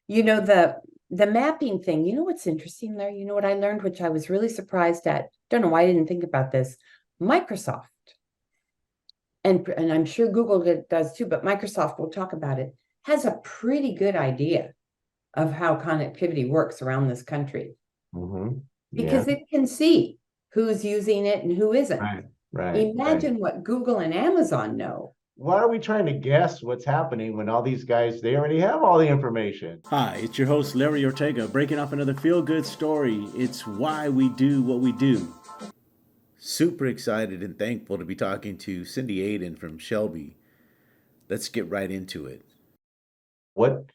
The mapping thing, what's interesting there? You know what I learned, which I was really surprised at. Don't know why I didn't think about this. Microsoft, and I'm sure Google does too, but Microsoft, we'll talk about it, has a pretty good idea of how connectivity works around this country Mm-hmm. Yeah. because it can see who's using it and who isn't. Right. Right. Right. Imagine what Google and Amazon know. Why are we trying to guess what's happening when all these guys, they already have all the information? Hi, it's your host Larry Ortega breaking off another feel good story. It's why we do what we do. Super excited and thankful to be talking to Cindy Aden from Shelby. Let's get right into it. What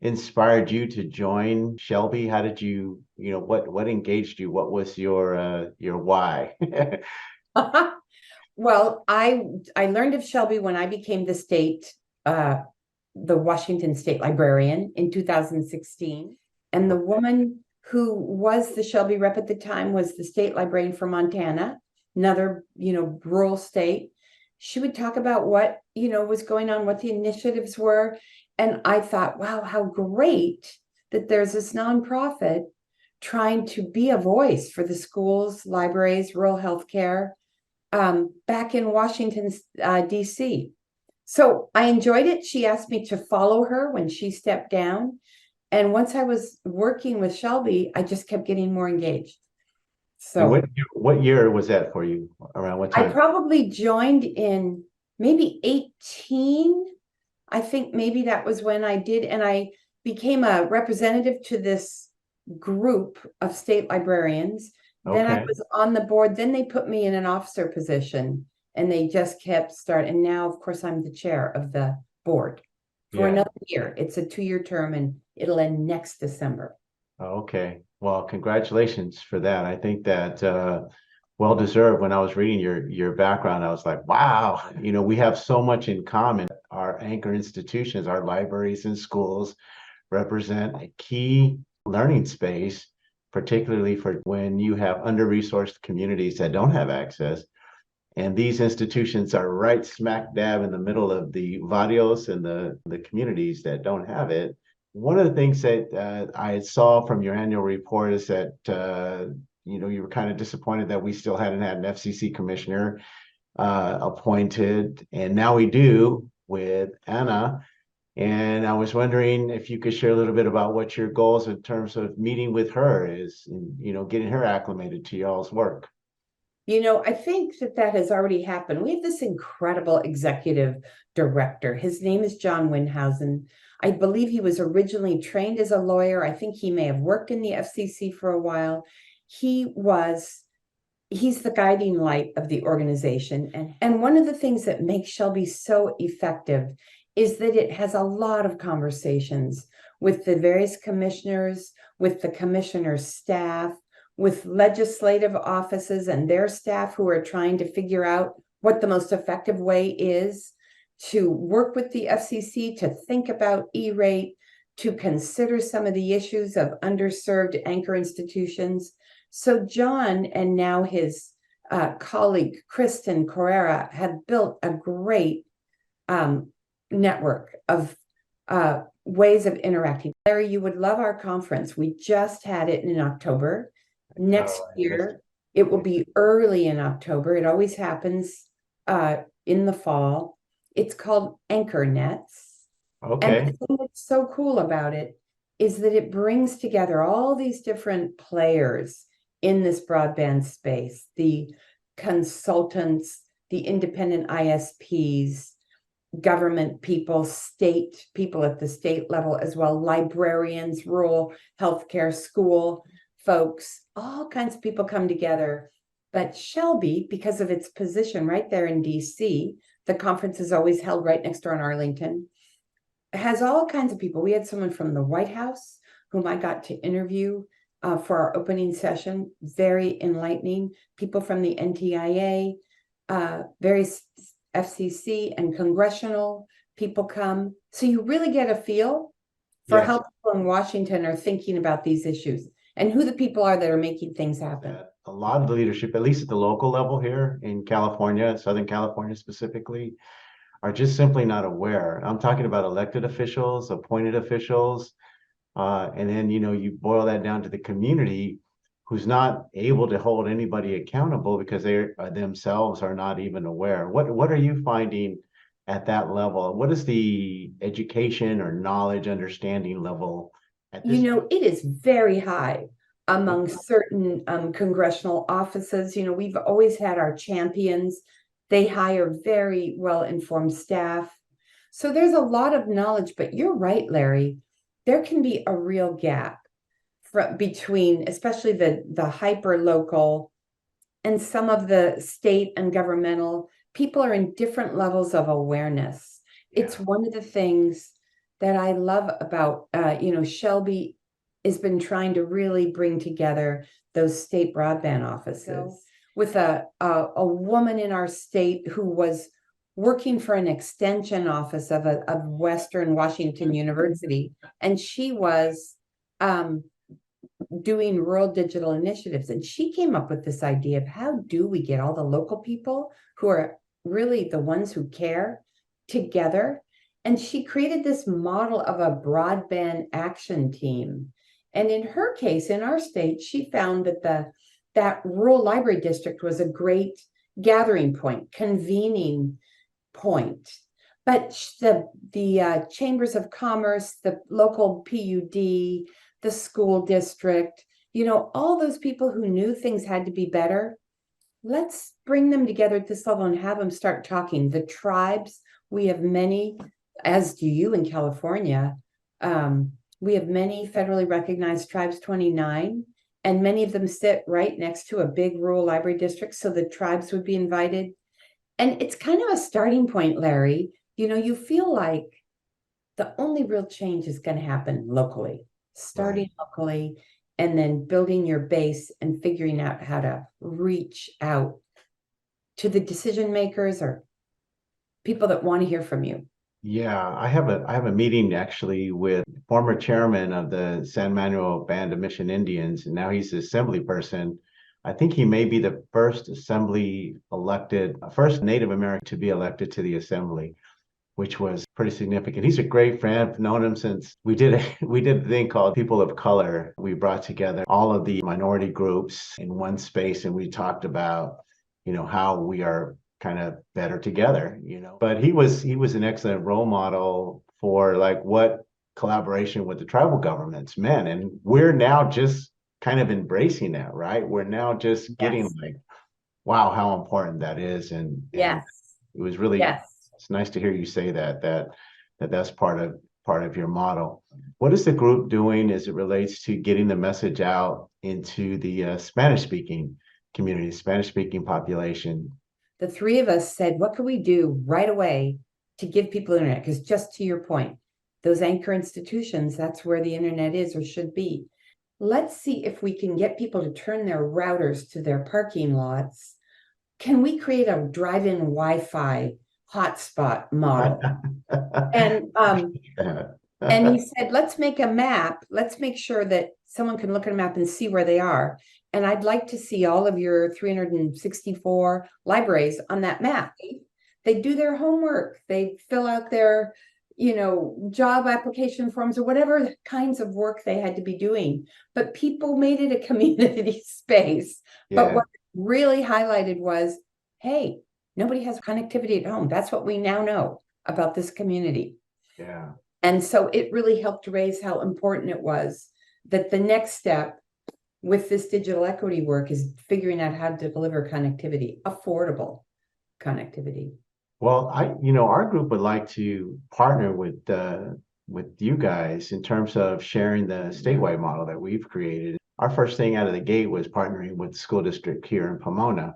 inspired you to join Shelby? How did what engaged you? What was your why? Well, I learned of Shelby when I became uh, the Washington State Librarian in 2016. And the woman who was the Shelby rep at the time was the state librarian for Montana, another, rural state. She would talk about what, was going on, what the initiatives were. And I thought, wow, how great that there's this nonprofit trying to be a voice for the schools, libraries, rural healthcare back in Washington, D.C. So I enjoyed it. She asked me to follow her when she stepped down. And once I was working with Shelby, I just kept getting more engaged. And So what year was that for you? Around what I time? probably joined in maybe 18. I think maybe that was when I did. And I became a representative to this group of state librarians. Then I Okay. was on the board. Then they put me in an officer position and they just kept starting. And now, of course, I'm the chair of the board for Yeah. another year. It's a 2-year term and it'll end next December. Okay. Well, congratulations for that. I think that well deserved. When I was reading your background, I was like, wow, we have so much in common. Our anchor institutions, our libraries and schools represent a key learning space, particularly for when you have under-resourced communities that don't have access. And these institutions are right smack dab in the middle of the barrios and the communities that don't have it. One of the things that I saw from your annual report is that you were kind of disappointed that we still hadn't had an FCC commissioner appointed, and now we do with Anna. And I was wondering if you could share a little bit about what your goals in terms of meeting with her is, and getting her acclimated to y'all's work. I think that has already happened. We have this incredible executive director. His name is John Winhausen. I believe he was originally trained as a lawyer. I think he may have worked in the FCC for a while. He's the guiding light of the organization. And one of the things that makes Shelby so effective is that it has a lot of conversations with the various commissioners, with the commissioner's staff, with legislative offices and their staff who are trying to figure out what the most effective way is to work with the FCC, to think about E-rate, to consider some of the issues of underserved anchor institutions. So John and now his colleague, Kristen Correra, have built a great network of ways of interacting. Larry, you would love our conference. We just had it in October. Next year, it will be early in October. It always happens in the fall. It's called Anchor Nets. And the Okay. thing that's so cool about it is that it brings together all these different players in this broadband space, the consultants, the independent ISPs, government people, state people at the state level as well, librarians, rural healthcare, school folks, all kinds of people come together. But Shelby, because of its position right there in DC, the conference is always held right next door in Arlington, has all kinds of people. We had someone from the White House whom I got to interview for our opening session, very enlightening. People from the NTIA, various FCC and congressional people come. So you really get a feel for Yes. how people in Washington are thinking about these issues and who the people are that are making things happen. A lot of the leadership, at least at the local level here in California, Southern California specifically, are just simply not aware. I'm talking about elected officials, appointed officials, And then, you boil that down to the community who's not able to hold anybody accountable because they themselves are not even aware. What are you finding at that level? What is the education or knowledge understanding level at this? It is very high among certain congressional offices. We've always had our champions. They hire very well-informed staff. So there's a lot of knowledge, but you're right, Larry. There can be a real gap between, especially the hyper local and some of the state and governmental. People are in different levels of awareness. It's one of the things that I love about, Shelby has been trying to really bring together those state broadband offices with a woman in our state who was working for an extension office of Western Washington University, and she was doing rural digital initiatives. And she came up with this idea of how do we get all the local people who are really the ones who care together. And she created this model of a broadband action team. And in her case, in our state, she found that rural library district was a great gathering point, convening point. But the chambers of commerce, the local PUD, the school district, all those people who knew things had to be better, let's bring them together at this level and have them start talking. The tribes, we have many, as do you in California, we have many federally recognized tribes, 29, and many of them sit right next to a big rural library district, so the tribes would be invited. And it's kind of a starting point, Larry. You feel like the only real change is going to happen locally, starting locally, and then building your base and figuring out how to reach out to the decision makers or people that want to hear from you. Yeah, I have a meeting actually with former chairman of the San Manuel Band of Mission Indians, and now he's the assembly person. I think he may be the first Native American to be elected to the assembly, which was pretty significant. He's a great friend. I've known him since we did a thing called People of Color. We brought together all of the minority groups in one space, and we talked about, how we are kind of better together, But he was an excellent role model for like what collaboration with the tribal governments meant. And we're now just kind of embracing that, right? We're now just getting like, wow, how important that is. And it was really, it's nice to hear you say that's part of your model. What is the group doing as it relates to getting the message out into the Spanish-speaking community, Spanish-speaking population? The three of us said, what could we do right away to give people internet? Because just to your point, those anchor institutions, that's where the internet is or should be. Let's see if we can get people to turn their routers to their parking lots. Can we create a drive-in Wi-Fi hotspot model? And he said, let's make a map. Let's make sure that someone can look at a map and see where they are. And I'd like to see all of your 364 libraries on that map. They do their homework. They fill out their, job application forms or whatever kinds of work they had to be doing. But people made it a community space. Yeah. But what really highlighted was, hey, nobody has connectivity at home. That's what we now know about this community. Yeah. And so it really helped raise how important it was that the next step with this digital equity work is figuring out how to deliver connectivity, affordable connectivity. Well, our group would like to partner with you guys in terms of sharing the statewide model that we've created. Our first thing out of the gate was partnering with the school district here in Pomona.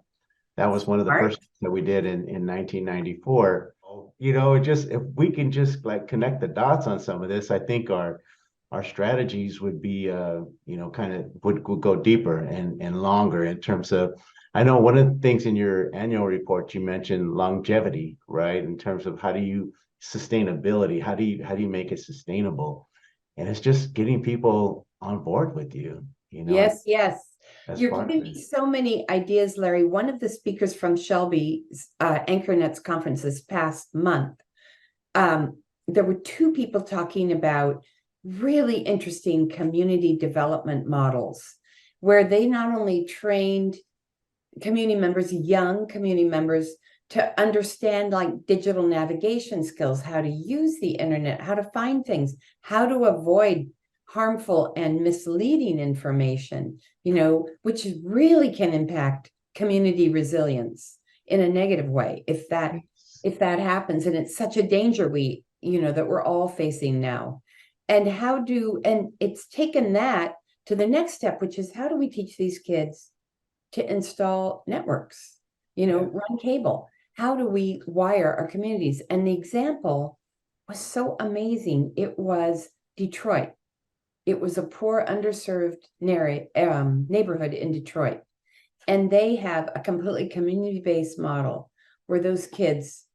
That was one of the first things that we did in 1994. If we can just like connect the dots on some of this, I think our strategies would be, would go deeper and longer in terms of, I know one of the things in your annual report, you mentioned longevity, right? In terms of sustainability, how do you make it sustainable? And it's just getting people on board with you, Yes. You're giving me so many ideas, Larry. One of the speakers from Shelby's AnchorNet's conference this past month, there were two people talking about really interesting community development models where they not only trained community members, young community members, to understand like digital navigation skills, how to use the internet, how to find things, how to avoid harmful and misleading information, which really can impact community resilience in a negative way if that happens. And it's such a danger that we're all facing now. And it's taken that to the next step, which is how do we teach these kids to install networks, run cable? How do we wire our communities? And the example was so amazing. It was Detroit. It was a poor, underserved neighborhood in Detroit. And they have a completely community-based model where those kids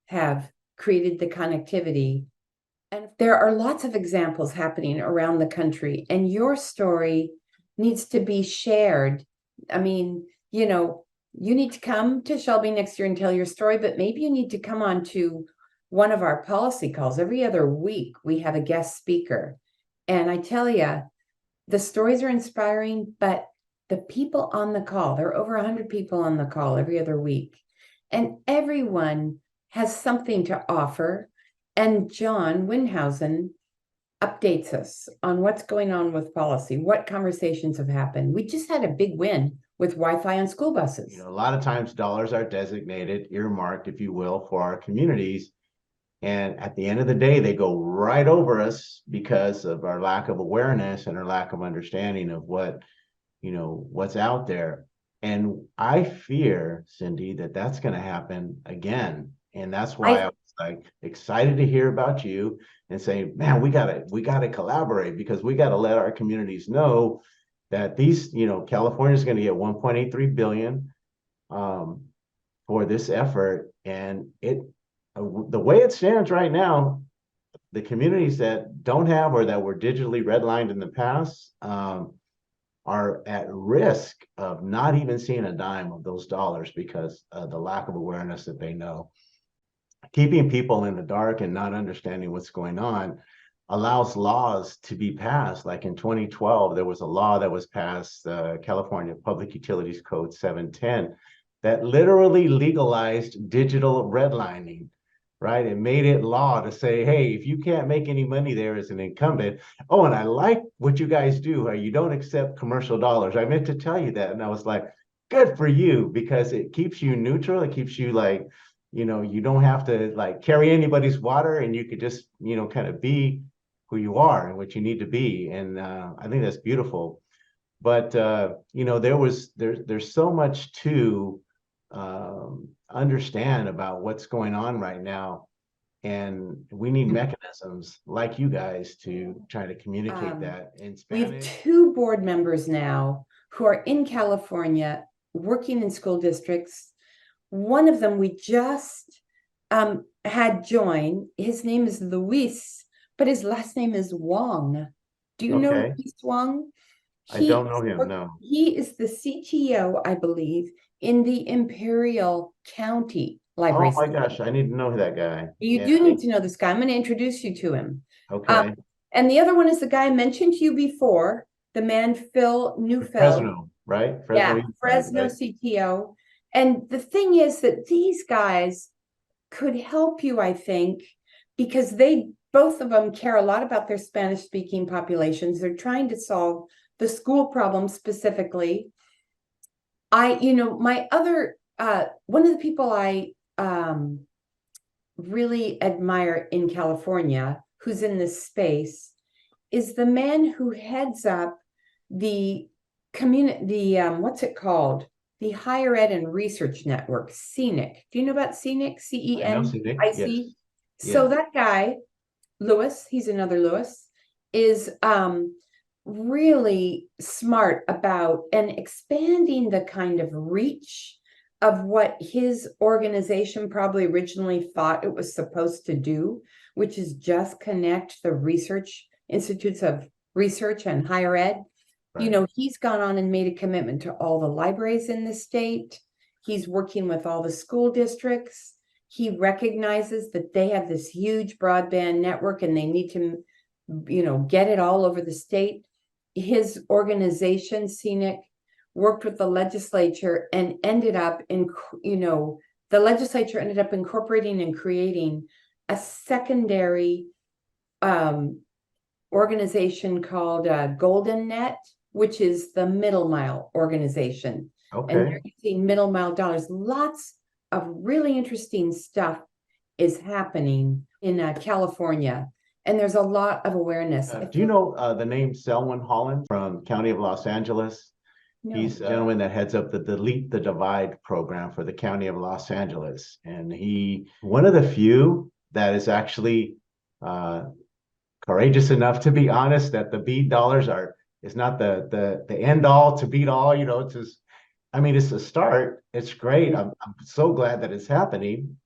have created the connectivity. And there are lots of examples happening around the country, and your story needs to be shared. I mean, you need to come to Shelby next year and tell your story, but maybe you need to come on to one of our policy calls. Every other week, we have a guest speaker. And I tell you, the stories are inspiring, but the people on the call, there are over 100 people on the call every other week, and everyone has something to offer. And John Windhausen updates us on what's going on with policy, what conversations have happened. We just had a big win with Wi-Fi on school buses. A lot of times dollars are designated, earmarked, if you will, for our communities. And at the end of the day, they go right over us because of our lack of awareness and our lack of understanding of what's out there. And I fear, Cindy, that that's going to happen again. And that's why I was like excited to hear about you and say, man, we gotta collaborate, because we got to let our communities know that California is going to get 1.83 billion for this effort. And the way it stands right now, the communities that don't have or that were digitally redlined in the past are at risk of not even seeing a dime of those dollars because of the lack of awareness that they know. Keeping people in the dark and not understanding what's going on allows laws to be passed. Like in 2012, there was a law that was passed, California Public Utilities Code 710, that literally legalized digital redlining, right? It made it law to say, hey, if you can't make any money there as an incumbent, and I like what you guys do, you don't accept commercial dollars. I meant to tell you that. And I was like, good for you, because it keeps you neutral. It keeps you like, you don't have to like carry anybody's water, and you could just, kind of be who you are and what you need to be. And I think that's beautiful. But, there's so much to understand about what's going on right now. And we need mechanisms like you guys to try to communicate that in Spanish. We have 2 board members now who are in California working in school districts. One of them we just had join. His name is Luis, but his last name is Wong. Do you know Luis Wong? I don't know him, no. He is the CTO, I believe, in the Imperial County Library. Oh my gosh, I need to know that guy. You do need to know this guy. I'm going to introduce you to him. Okay. And the other one is the guy I mentioned to you before, the man Phil Neufeld. Fresno, right? Fresno CTO. And the thing is that these guys could help you, I think, because both of them care a lot about their Spanish-speaking populations. They're trying to solve the school problem specifically. My other, one of the people I really admire in California, who's in this space, is the man who heads up the community, what's it called? The Higher Ed and Research Network, CENIC. Do you know about CENIC? CENIC? Yes. So that guy, Lewis, he's another Lewis, is really smart about and expanding the kind of reach of what his organization probably originally thought it was supposed to do, which is just connect the research institutes of research and higher ed. Right. He's gone on and made a commitment to all the libraries in the state. He's working with all the school districts. He recognizes that they have this huge broadband network and they need to get it all over the state. His organization, Scenic, worked with the legislature and ended up the legislature ended up incorporating and creating a secondary organization called Golden Net, which is the middle mile organization. And Okay. they're using middle mile dollars. Lots of really interesting stuff is happening in California, and there's a lot of awareness. Do you know the name Selwyn Holland from County of Los Angeles? No. He's a gentleman that heads up the Delete the Divide program for the County of Los Angeles. And one of the few that is actually courageous enough to be honest that the BEAD dollars is not the end all to beat all, it's just, it's a start. It's great. I'm so glad that it's happening,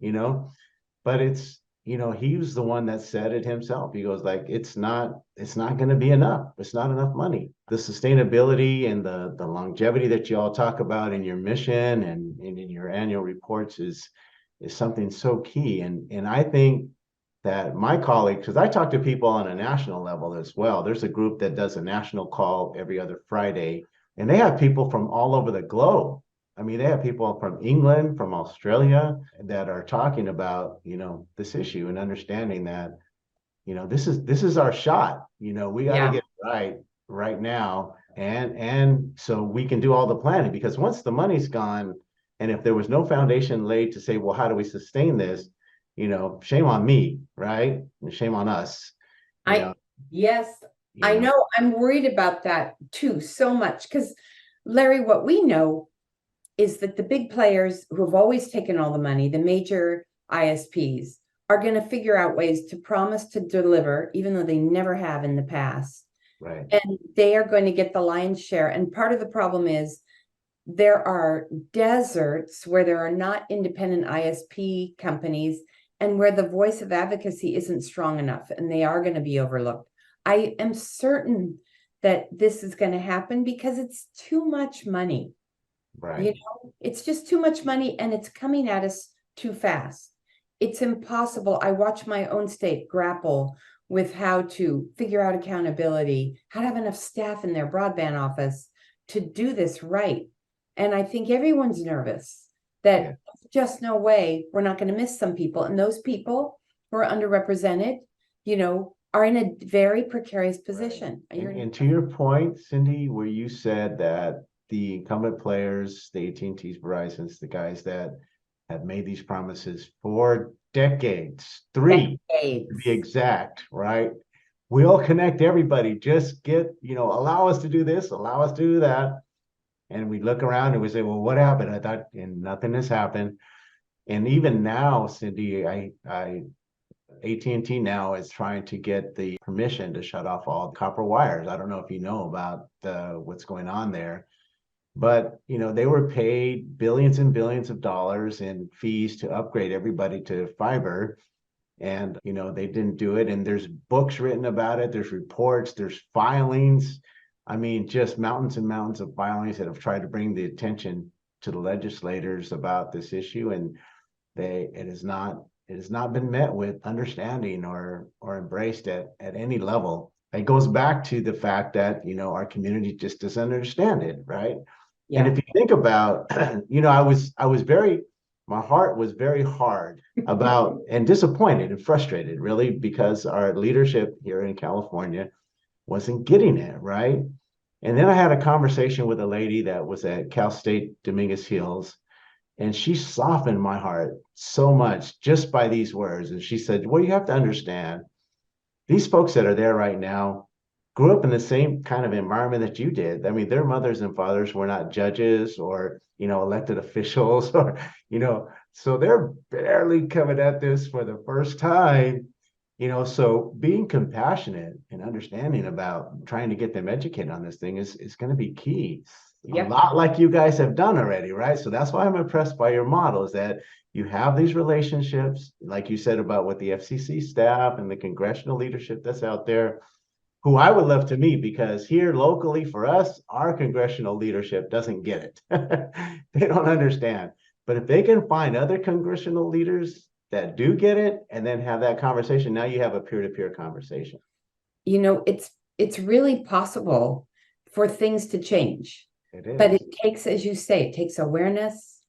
but he was the one that said it himself. He goes like, it's not going to be enough. It's not enough money. The sustainability and the longevity that you all talk about in your mission and in your annual reports is something so key. And I think that my colleagues, because I talk to people on a national level as well. There's a group that does a national call every other Friday, and they have people from all over the globe. They have people from England, from Australia that are talking about, this issue and understanding that, this is our shot. We got to get it right now. And so we can do all the planning, because once the money's gone, and if there was no foundation laid to say, well, how do we sustain this? Shame on me, right? And shame on us. Yes, I know. I'm worried about that too, so much, because Larry, what we know is that the big players who have always taken all the money, the major ISPs, are going to figure out ways to promise to deliver, even though they never have in the past. Right. And they are going to get the lion's share. And part of the problem is there are deserts where there are not independent ISP companies, and where the voice of advocacy isn't strong enough, and they are going to be overlooked. I am certain that this is going to happen because it's too much money. Right. It's just too much money, and it's coming at us too fast. It's impossible. I watch my own state grapple with how to figure out accountability, how to have enough staff in their broadband office to do this right. And I think everyone's nervous that there's just no way we're not going to miss some people. And those people who are underrepresented, are in a very precarious position. Right. And to your point, Cindy, where you said that the incumbent players, the AT&Ts, Verizons, the guys that have made these promises for decades, to be exact, right? We'll connect everybody. Just allow us to do this, allow us to do that. And we look around and we say, well, what happened? I thought, and nothing has happened. And even now, Cindy, AT&T now is trying to get the permission to shut off all copper wires. I don't know if you know about what's going on there, but they were paid billions and billions of dollars in fees to upgrade everybody to fiber, and they didn't do it. And there's books written about it. There's reports. There's filings. Just mountains and mountains of filings that have tried to bring the attention to the legislators about this issue, and it has not been met with understanding or embraced at any level. It goes back to the fact that our community just doesn't understand it, right? Yeah. And if you think about, my heart was very hard about and disappointed and frustrated, really, because our leadership here in California wasn't getting it, right? And then I had a conversation with a lady that was at Cal State Dominguez Hills, and she softened my heart so much just by these words. And she said, well, you have to understand, these folks that are there right now grew up in the same kind of environment that you did. Their mothers and fathers were not judges or, elected officials or, so they're barely coming at this for the first time. So being compassionate and understanding about trying to get them educated on this thing is going to be key. Yep. A lot like you guys have done already, right? So that's why I'm impressed by your model, is that you have these relationships, like you said, about with the FCC staff and the congressional leadership that's out there, who I would love to meet, because here locally for us, our congressional leadership doesn't get it. They don't understand. But if they can find other congressional leaders that do get it and then have that conversation, now you have a peer-to-peer conversation. it's really possible for things to change. It But is. it takes, as you say, it takes awareness,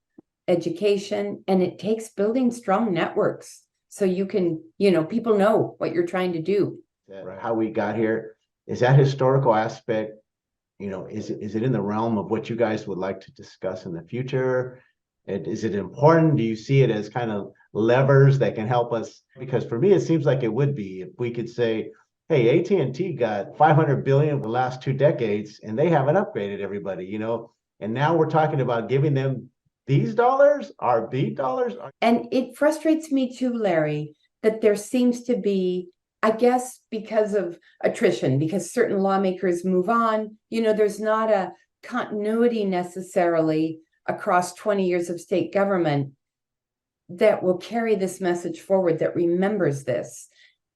education, and it takes building strong networks so you can, people know what you're trying to do. How we got here, is that historical aspect, is it in the realm of what you guys would like to discuss in the future? Is it important? Do you see it as kind of levers that can help us? Because for me, it seems like it would be if we could say, hey, AT&T got 500 billion in the last 2 decades and they haven't upgraded everybody, and now we're talking about giving them these dollars, our B dollars. And it frustrates me too, Larry, that there seems to be, I guess, because of attrition, because certain lawmakers move on, there's not a continuity necessarily across 20 years of state government that will carry this message forward, that remembers this.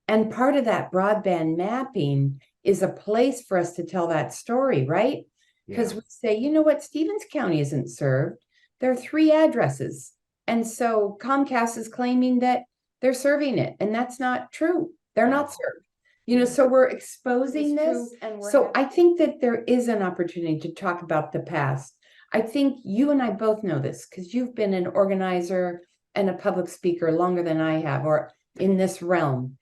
And part of that broadband mapping is a place for us to tell that story, right? Because we say, you know what, Stevens County isn't served. There are 3 addresses. And so Comcast is claiming that they're serving it. And that's not true. They're not served. So we're exposing this. So I think that there is an opportunity to talk about the past. I think you and I both know this because you've been an organizer and a public speaker longer than I have, or in this realm.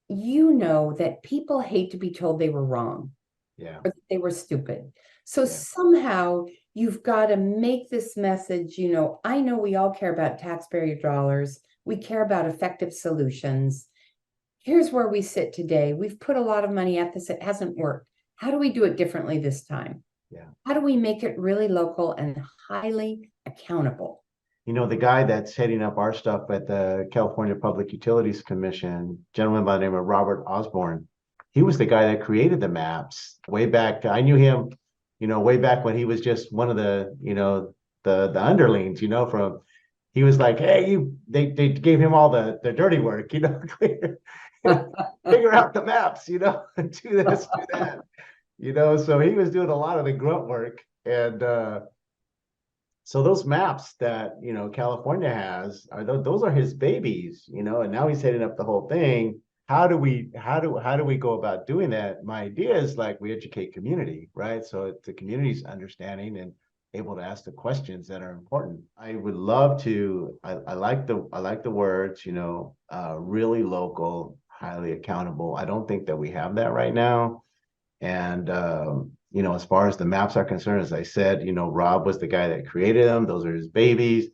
You know that people hate to be told they were wrong. Yeah. Or that they were stupid. So somehow you've got to make this message, I know we all care about taxpayer dollars. We care about effective solutions. Here's where we sit today. We've put a lot of money at this. It hasn't worked. How do we do it differently this time? Yeah. How do we make it really local and highly accountable? The guy that's heading up our stuff at the California Public Utilities Commission, gentleman by the name of Robert Osborne, he was the guy that created the maps way back. I knew him, way back when he was just one of the, the underlings, from, he was like, hey, they gave him all the dirty work, figure out the maps, do this, do that, so he was doing a lot of the grunt work. And, so those maps that, California has those are his babies, and now he's heading up the whole thing. How do we go about doing that? My idea is like we educate community, right? So the community's understanding and able to ask the questions that are important. I would love to, I like the words, really local, highly accountable. I don't think that we have that right now. And as far as the maps are concerned, as I said, Rob was the guy that created them. Those are his babies.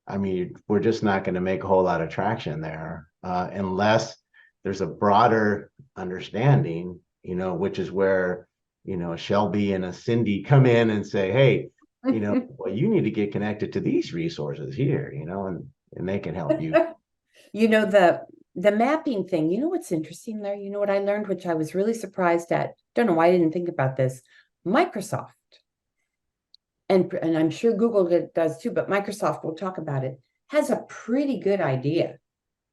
I mean, we're just not going to make a whole lot of traction there unless there's a broader understanding, which is where, a Shelby and a Cindy come in and say, hey, well, you need to get connected to these resources here, and they can help you. The mapping thing, what's interesting there? What I learned, which I was really surprised at. Don't know why I didn't think about this. Microsoft, and I'm sure Google does too, but Microsoft, will talk about it, has a pretty good idea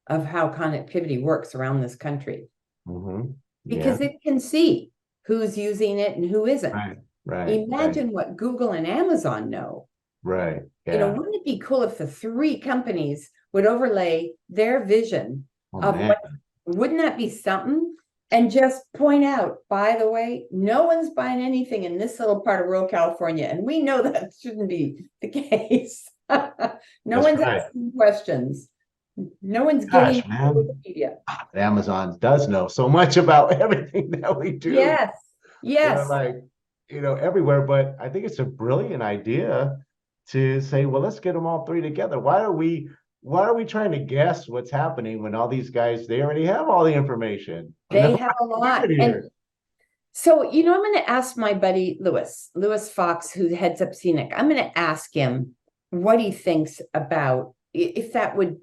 of how connectivity works around this country. Mm-hmm. Because it can see who's using it and who isn't. Right. Imagine what Google and Amazon know. Right. Yeah. Wouldn't it be cool if the 3 companies would overlay their vision of wouldn't that be something? And just point out, by the way, no one's buying anything in this little part of rural California. And we know that shouldn't be the case. No one's asking questions. No one's getting Wikipedia. Amazon does know so much about everything that we do. Yes. Everywhere. But I think it's a brilliant idea to say, well, let's get them all 3 together. Why are we trying to guess what's happening when all these guys, they already have all the information? They have a lot. And so, I'm going to ask my buddy Lewis Fox, who heads up Scenic. I'm going to ask him what he thinks about if that would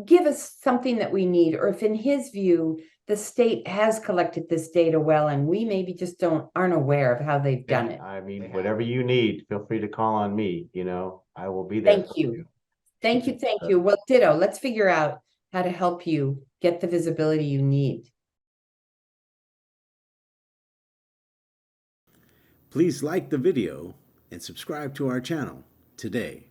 give us something that we need, or if in his view, the state has collected this data well, and we maybe just aren't aware of how they've done it. I mean, whatever you need, feel free to call on me. I will be there. Thank you. Thank you. Well, ditto. Let's figure out how to help you get the visibility you need. Please like the video and subscribe to our channel today.